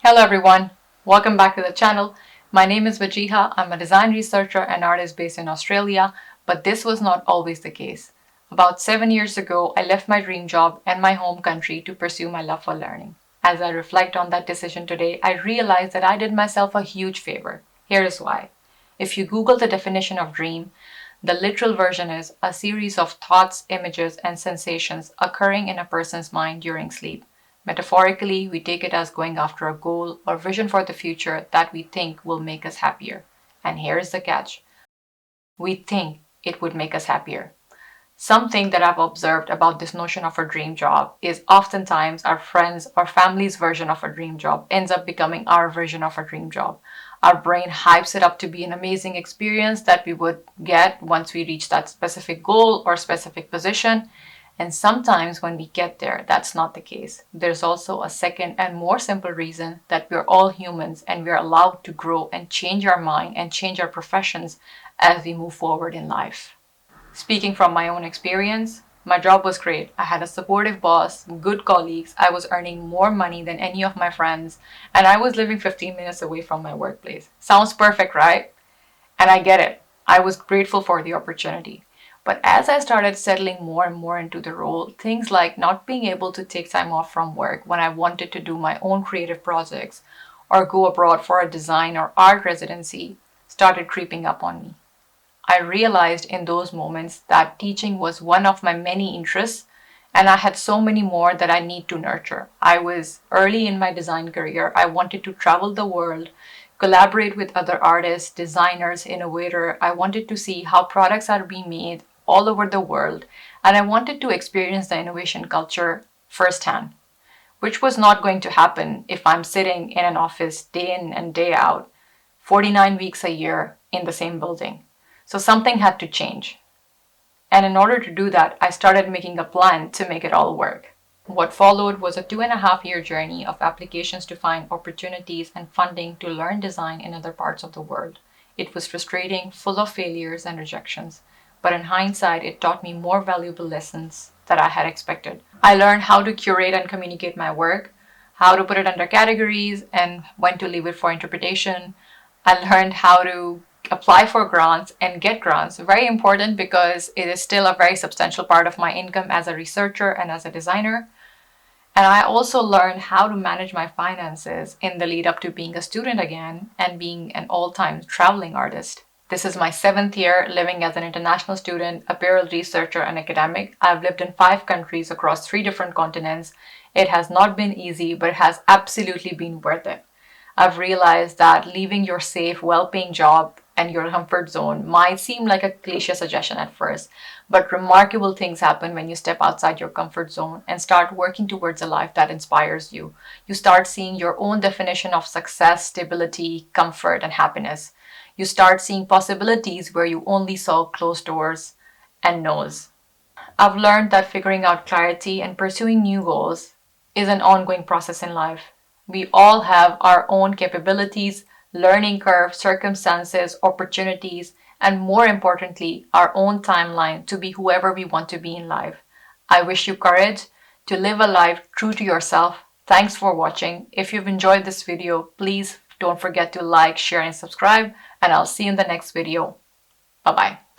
Hello everyone, welcome back to the channel. My name is Vajiha. I'm a design researcher and artist based in Australia, but this was not always the case. About 7 years ago, I left my dream job and my home country to pursue my love for learning. As I reflect on that decision today, I realize that I did myself a huge favor. Here is why. If you Google the definition of dream, the literal version is a series of thoughts, images, and sensations occurring in a person's mind during sleep. Metaphorically, we take it as going after a goal or vision for the future that we think will make us happier. And here's the catch. We think it would make us happier. Something that I've observed about this notion of a dream job is oftentimes our friends or family's version of a dream job ends up becoming our version of a dream job. Our brain hypes it up to be an amazing experience that we would get once we reach that specific goal or specific position. And sometimes when we get there, that's not the case. There's also a second and more simple reason that we're all humans and we're allowed to grow and change our mind and change our professions as we move forward in life. Speaking from my own experience, my job was great. I had a supportive boss, good colleagues, I was earning more money than any of my friends, and I was living 15 minutes away from my workplace. Sounds perfect, right? And I get it. I was grateful for the opportunity. But as I started settling more and more into the role, things like not being able to take time off from work when I wanted to do my own creative projects or go abroad for a design or art residency started creeping up on me. I realized in those moments that teaching was one of my many interests and I had so many more that I need to nurture. I was early in my design career. I wanted to travel the world, collaborate with other artists, designers, innovators. I wanted to see how products are being made all over the world, and I wanted to experience the innovation culture firsthand, which was not going to happen if I'm sitting in an office day in and day out, 49 weeks a year in the same building. So something had to change. And in order to do that, I started making a plan to make it all work. What followed was a 2.5 year journey of applications to find opportunities and funding to learn design in other parts of the world. It was frustrating, full of failures and rejections. But in hindsight, it taught me more valuable lessons than I had expected. I learned how to curate and communicate my work, how to put it under categories, and when to leave it for interpretation. I learned how to apply for grants and get grants. Very important because it is still a very substantial part of my income as a researcher and as a designer. And I also learned how to manage my finances in the lead up to being a student again and being an all-time traveling artist. This is my 7th year living as an international student, apparel researcher, and academic. I've lived in 5 countries across 3 different continents. It has not been easy, but it has absolutely been worth it. I've realized that leaving your safe, well-paying job and your comfort zone might seem like a cliche suggestion at first, but remarkable things happen when you step outside your comfort zone and start working towards a life that inspires you. You start seeing your own definition of success, stability, comfort, and happiness. You start seeing possibilities where you only saw closed doors and no's. I've learned that figuring out clarity and pursuing new goals is an ongoing process in life. We all have our own capabilities, learning curve, circumstances, opportunities, and more importantly, our own timeline to be whoever we want to be in life. I wish you courage to live a life true to yourself. Thanks for watching. If you've enjoyed this video, please don't forget to like, share, and subscribe, and I'll see you in the next video. Bye-bye.